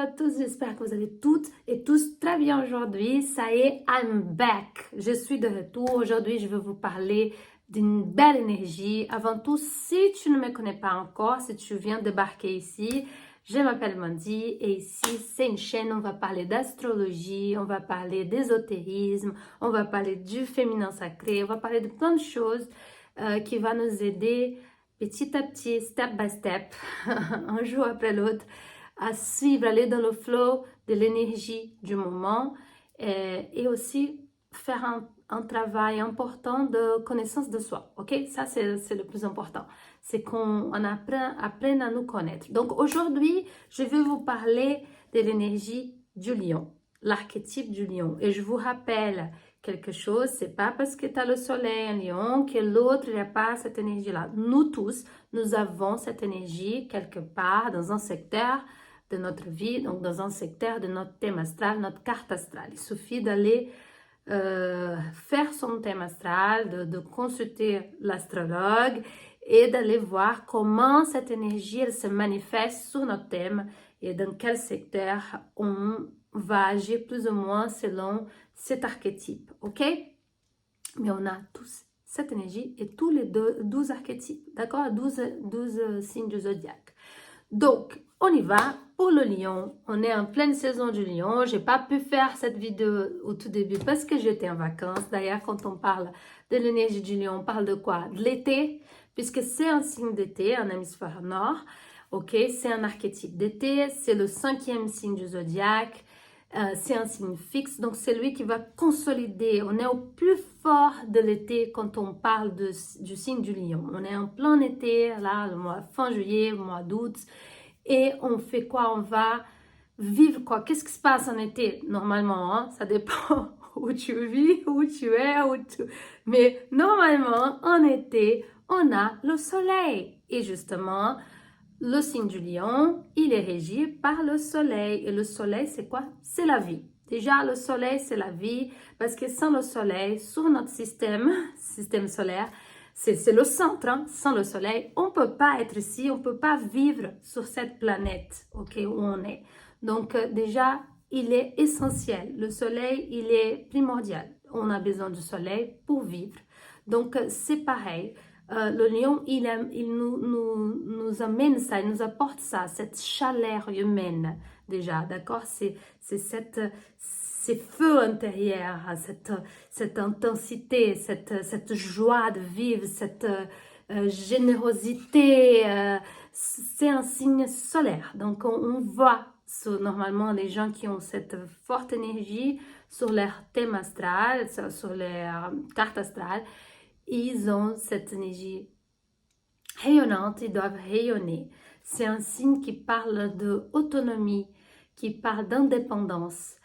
à tous, j'espère que vous allez toutes et tous très bien aujourd'hui. Ça y est, I'm back. Je suis de retour. Aujourd'hui, je vais vous parler d'une belle énergie. Avant tout, si tu ne me connais pas encore, si tu viens débarquer ici, je m'appelle Mandy et ici, c'est une chaîne, on va parler d'astrologie, on va parler d'ésotérisme, on va parler du féminin sacré, on va parler de plein de choses qui vont nous aider petit à petit, step by step, un jour après l'autre, à suivre, aller dans le flow de l'énergie du moment et aussi faire un travail important de connaissance de soi. Ok, ça c'est le plus important. C'est qu'on apprenne à nous connaître. Donc aujourd'hui, je vais vous parler de l'énergie du lion, l'archétype du lion. Et je vous rappelle quelque chose, c'est pas parce que tu as le soleil en lion que l'autre n'a pas cette énergie-là. Nous tous, nous avons cette énergie quelque part dans un secteur de notre vie, donc dans un secteur de notre thème astral, notre carte astrale. Il suffit d'aller faire son thème astral, de consulter l'astrologue et d'aller voir comment cette énergie elle se manifeste sur notre thème et dans quel secteur on va agir plus ou moins selon cet archétype, ok? Mais on a tous cette énergie et tous les 12 archétypes, d'accord? 12 signes du zodiaque. Donc, on y va pour le lion. On est en pleine saison du lion. J'ai pas pu faire cette vidéo au tout début parce que j'étais en vacances. D'ailleurs, quand on parle de l'énergie du lion, on parle de quoi? De l'été, puisque c'est un signe d'été, un hémisphère nord. Ok, c'est un archétype d'été. C'est le 5e signe du zodiaque. C'est un signe fixe, donc c'est lui qui va consolider. On est au plus fort de l'été quand on parle du signe du lion. On est en plein été, là, le mois fin juillet, le mois d'août, et on fait quoi? On va vivre quoi? Qu'est-ce qui se passe en été? Normalement, hein? Ça dépend où tu vis, où tu es, mais normalement, en été, on a le soleil. Et justement, le signe du lion, il est régi par le soleil. Et le soleil, c'est quoi? C'est la vie. Déjà, le soleil, c'est la vie. Parce que sans le soleil, sur notre système solaire, c'est le centre. Hein? Sans le soleil, on ne peut pas être ici. On ne peut pas vivre sur cette planète, ok, où on est. Donc, déjà, il est essentiel. Le soleil, il est primordial. On a besoin du soleil pour vivre. Donc, c'est pareil. Le lion, il nous amène ça, il nous apporte ça, cette chaleur humaine déjà, d'accord? C'est ces feux intérieurs, cette intensité, cette joie de vivre, cette générosité, c'est un signe solaire. Donc on voit normalement les gens qui ont cette forte énergie sur leur thème astral, sur leur carte astrale, ils ont cette énergie rayonnante, ils doivent rayonner. C'est un signe qui parle d'autonomie, qui parle d'indépendance,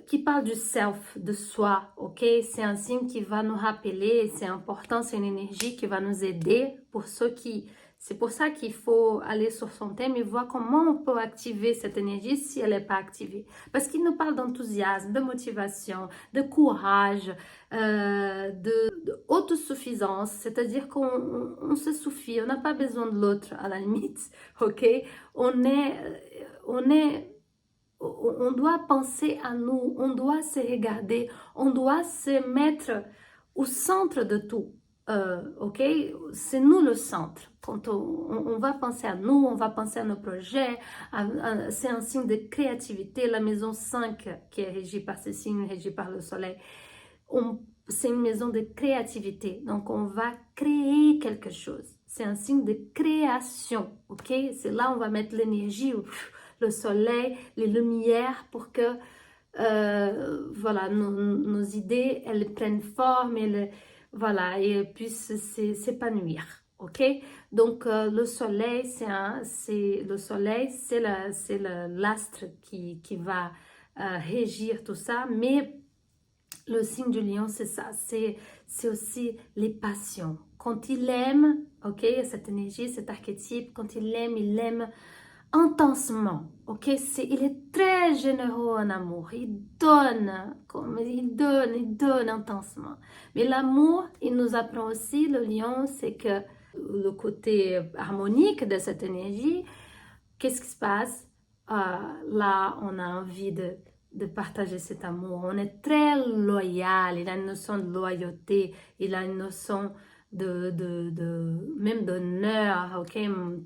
qui parle du self, de soi, ok? C'est un signe qui va nous rappeler, c'est important, c'est une énergie qui va nous aider pour ceux qui... C'est pour ça qu'il faut aller sur son thème et voir comment on peut activer cette énergie si elle n'est pas activée. Parce qu'il nous parle d'enthousiasme, de motivation, de courage, de autosuffisance, c'est-à-dire qu'on se suffit, on n'a pas besoin de l'autre à la limite, ok? On doit penser à nous, on doit se regarder, on doit se mettre au centre de tout, ok? C'est nous le centre. Quand on va penser à nous, on va penser à nos projets, c'est un signe de créativité. La maison 5 qui est régie par ce signe, régie par le soleil, c'est une maison de créativité. Donc, on va créer quelque chose. C'est un signe de création, ok? C'est là où on va mettre l'énergie, le soleil, les lumières pour que, voilà, nos idées, elles prennent forme, voilà, et puissent s'épanouir, ok? Donc, le soleil, c'est l'astre qui va régir tout ça, mais le signe du lion, c'est ça, c'est aussi les passions. Quand il aime, ok, cette énergie, cet archétype, quand il aime intensement, ok, il est très généreux en amour, il donne intensement. Mais l'amour, il nous apprend aussi, le lion, c'est que le côté harmonique de cette énergie, qu'est-ce qui se passe? là, on a envie de partager cet amour. On est très loyal, il a une notion de loyauté, il a une notion même d'honneur, ok?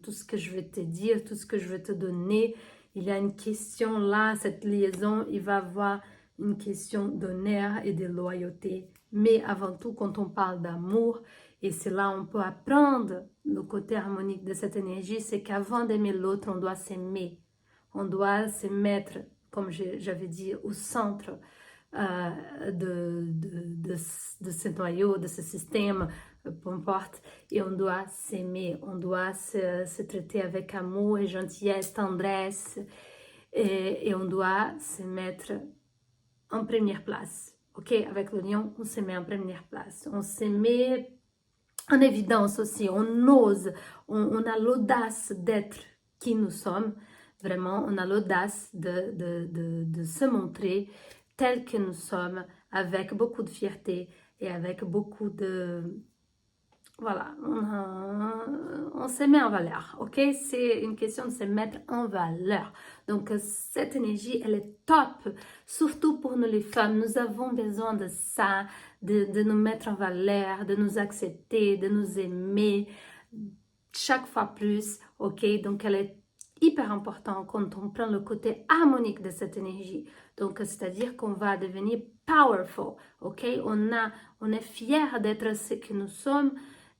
Tout ce que je vais te dire, tout ce que je vais te donner, il y a une question là, cette liaison, il va avoir une question d'honneur et de loyauté. Mais avant tout, quand on parle d'amour, et c'est là où on peut apprendre le côté harmonique de cette énergie, c'est qu'avant d'aimer l'autre, on doit s'aimer. On doit se mettre, comme j'avais dit, au centre de ce noyau, de ce système, peu importe, et on doit s'aimer, on doit se traiter avec amour et gentillesse, tendresse, et on doit se mettre en première place, ok? Avec le lion, on se met en première place, on se met en évidence aussi, on ose, on a l'audace d'être qui nous sommes, vraiment, on a l'audace de se montrer tel que nous sommes, avec beaucoup de fierté et avec beaucoup de... Voilà, on se met en valeur, ok? C'est une question de se mettre en valeur. Donc, cette énergie, elle est top, surtout pour nous les femmes. Nous avons besoin de ça, de nous mettre en valeur, de nous accepter, de nous aimer chaque fois plus, ok? Donc, elle est hyper importante quand on prend le côté harmonique de cette énergie. Donc, c'est-à-dire qu'on va devenir powerful, ok? On est fier d'être ce que nous sommes.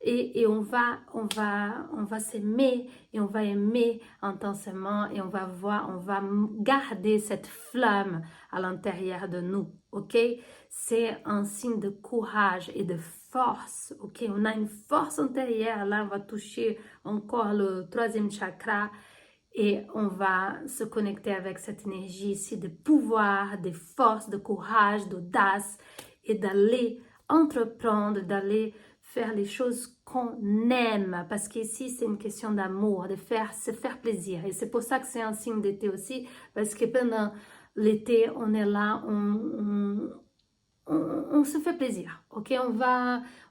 Et on va s'aimer et on va aimer intensément et on va garder cette flamme à l'intérieur de nous, ok? C'est un signe de courage et de force, ok? On a une force intérieure, là on va toucher encore le troisième chakra et on va se connecter avec cette énergie ici de pouvoir, de force, de courage, d'audace et d'aller entreprendre, d'aller faire les choses qu'on aime, parce qu'ici c'est une question d'amour, se faire plaisir, et c'est pour ça que c'est un signe d'été aussi, parce que pendant l'été on est là, on se fait plaisir, ok?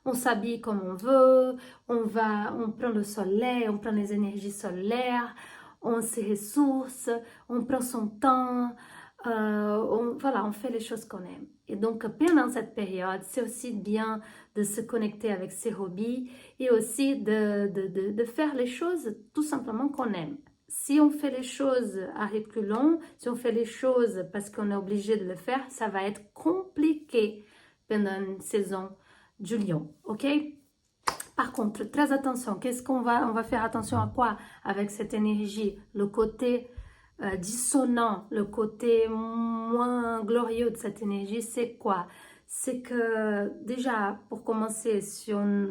On s'habille comme on veut, on prend le soleil, on prend les énergies solaires, on se ressource, on prend son temps, voilà, on fait les choses qu'on aime. Et donc, pendant cette période, c'est aussi bien de se connecter avec ses hobbies et aussi de faire les choses tout simplement qu'on aime. Si on fait les choses à reculons, si on fait les choses parce qu'on est obligé de le faire, ça va être compliqué pendant une saison du lion, ok? Par contre, très attention, on va faire attention à quoi avec cette énergie? Le côté dissonant, le côté moins glorieux de cette énergie, c'est quoi? C'est que déjà, pour commencer, si on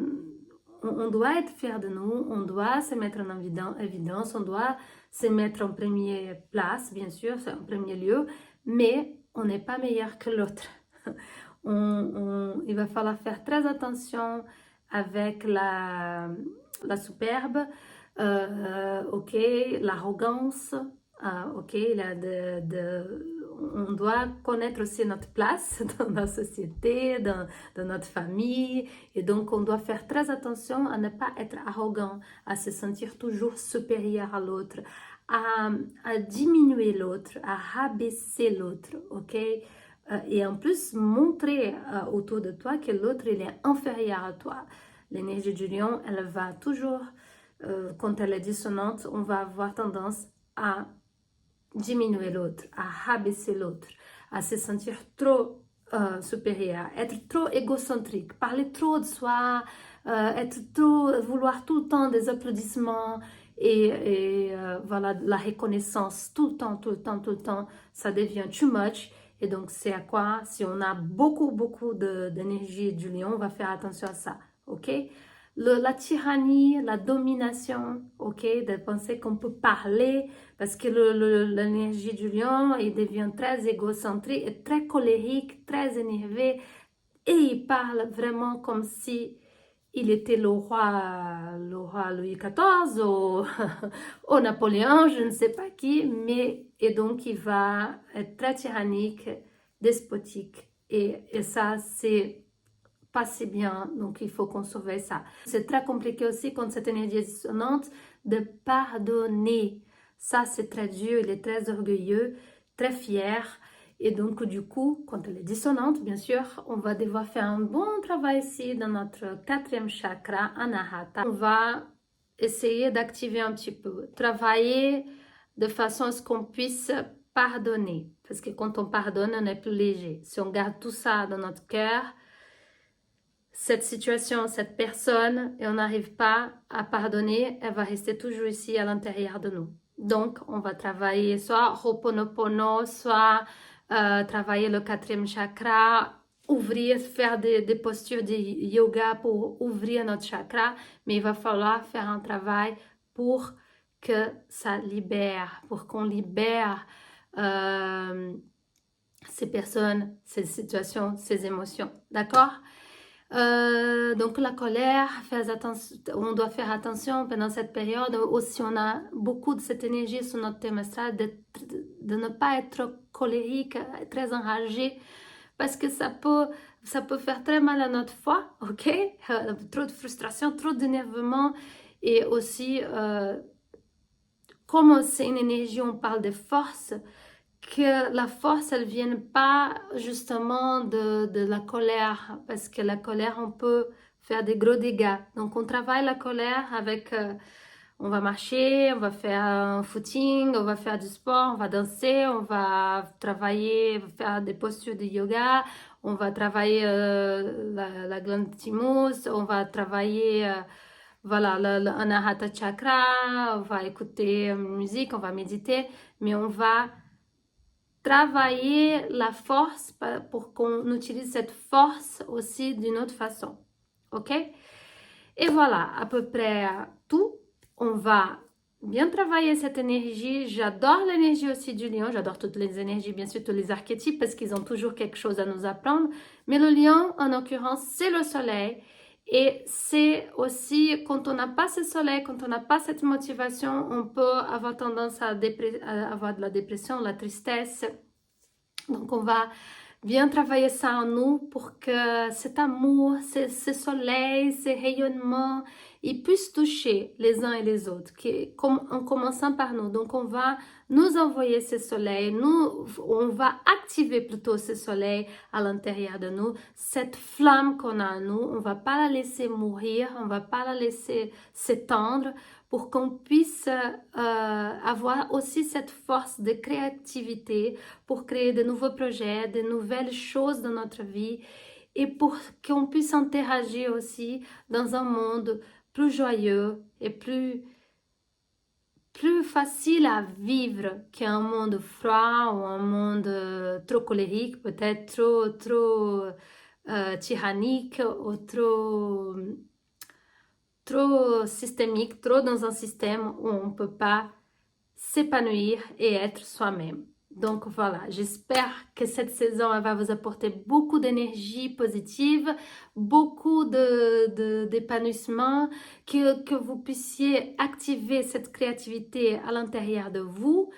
doit être fier de nous, on doit se mettre en évidence, on doit se mettre en première place, bien sûr, c'est en premier lieu, mais on n'est pas meilleur que l'autre. Il va falloir faire très attention avec la superbe, ok, l'arrogance, ok, on doit connaître aussi notre place dans la société, dans notre famille, et donc on doit faire très attention à ne pas être arrogant, à se sentir toujours supérieur à l'autre, à diminuer l'autre, à rabaisser l'autre, ok? Et en plus montrer autour de toi que l'autre il est inférieur à toi. L'énergie du lion, elle va toujours, quand elle est dissonante, on va avoir tendance à diminuer l'autre, à rabaisser l'autre, à se sentir trop supérieur, être trop égocentrique, parler trop de soi, vouloir tout le temps des applaudissements et voilà, la reconnaissance tout le temps, tout le temps, tout le temps, ça devient too much. Et donc, c'est à quoi? Si on a beaucoup d'énergie du lion, on va faire attention à ça, ok? La tyrannie, la domination, ok? De penser qu'on peut parler, parce que l'énergie du lion, il devient très égocentrique, et très colérique, très énervé, et il parle vraiment comme si il était le roi Louis XIV ou Napoléon, je ne sais pas qui, et donc il va être très tyrannique, despotique, et ça c'est pas si bien, donc il faut qu'on surveille ça. C'est très compliqué aussi quand cette énergie est dissonante de pardonner. Ça, c'est très dur, il est très orgueilleux, très fier. Et donc, du coup, quand elle est dissonante, bien sûr, on va devoir faire un bon travail ici dans notre 4e chakra, Anahata. On va essayer d'activer un petit peu, travailler de façon à ce qu'on puisse pardonner. Parce que quand on pardonne, on est plus léger. Si on garde tout ça dans notre cœur, cette situation, cette personne, et on n'arrive pas à pardonner, elle va rester toujours ici à l'intérieur de nous. Donc, on va travailler soit Ho'oponopono, soit travailler le 4e chakra, ouvrir, faire des postures de yoga pour ouvrir notre chakra, mais il va falloir faire un travail pour que ça libère, pour qu'on libère ces personnes, ces situations, ces émotions. D'accord? Donc la colère, on doit faire attention pendant cette période. Aussi, on a beaucoup de cette énergie sur notre thème astral, de ne pas être trop colérique, très enragé, parce que ça peut faire très mal à notre foi, ok? Trop de frustration, trop d'énervement, et aussi, comme c'est une énergie, on parle de force, que la force, elle ne vienne pas justement de la colère, parce que la colère, on peut faire des gros dégâts. Donc, on travaille la colère avec, on va marcher, on va faire un footing, on va faire du sport, on va danser, on va travailler, faire des postures de yoga, on va travailler la glande thymus, on va travailler... voilà, le Anahata Chakra, on va écouter musique, on va méditer, mais on va travailler la force pour qu'on utilise cette force aussi d'une autre façon. Ok? Et voilà, à peu près tout. On va bien travailler cette énergie. J'adore l'énergie aussi du lion. J'adore toutes les énergies, bien sûr, tous les archétypes, parce qu'ils ont toujours quelque chose à nous apprendre. Mais le lion, en l'occurrence, c'est le soleil. Et c'est aussi, quand on n'a pas ce soleil, quand on n'a pas cette motivation, on peut avoir tendance à avoir de la dépression, la tristesse. Donc, on va bien travailler ça en nous pour que cet amour, ce soleil, ce rayonnement, ils puissent toucher les uns et les autres, en commençant par nous. Donc, on va nous envoyer ce soleil, on va activer plutôt ce soleil à l'intérieur de nous, cette flamme qu'on a en nous, on ne va pas la laisser mourir, on ne va pas la laisser s'étendre, pour qu'on puisse avoir aussi cette force de créativité pour créer de nouveaux projets, de nouvelles choses dans notre vie et pour qu'on puisse interagir aussi dans un monde plus joyeux et plus facile à vivre qu'un monde froid ou un monde trop colérique, peut-être trop tyrannique ou trop systémique, trop dans un système où on ne peut pas s'épanouir et être soi-même. Donc voilà, j'espère que cette saison elle va vous apporter beaucoup d'énergie positive, beaucoup d'épanouissement, que vous puissiez activer cette créativité à l'intérieur de vous,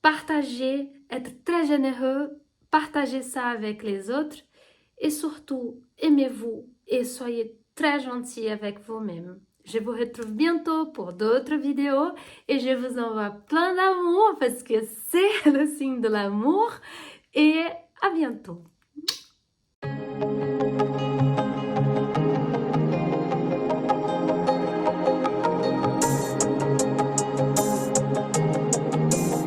partager, être très généreux, partager ça avec les autres et surtout aimez-vous et soyez très gentil avec vous-même. Je vous retrouve bientôt pour d'autres vidéos et je vous envoie plein d'amour parce que c'est le signe de l'amour et à bientôt.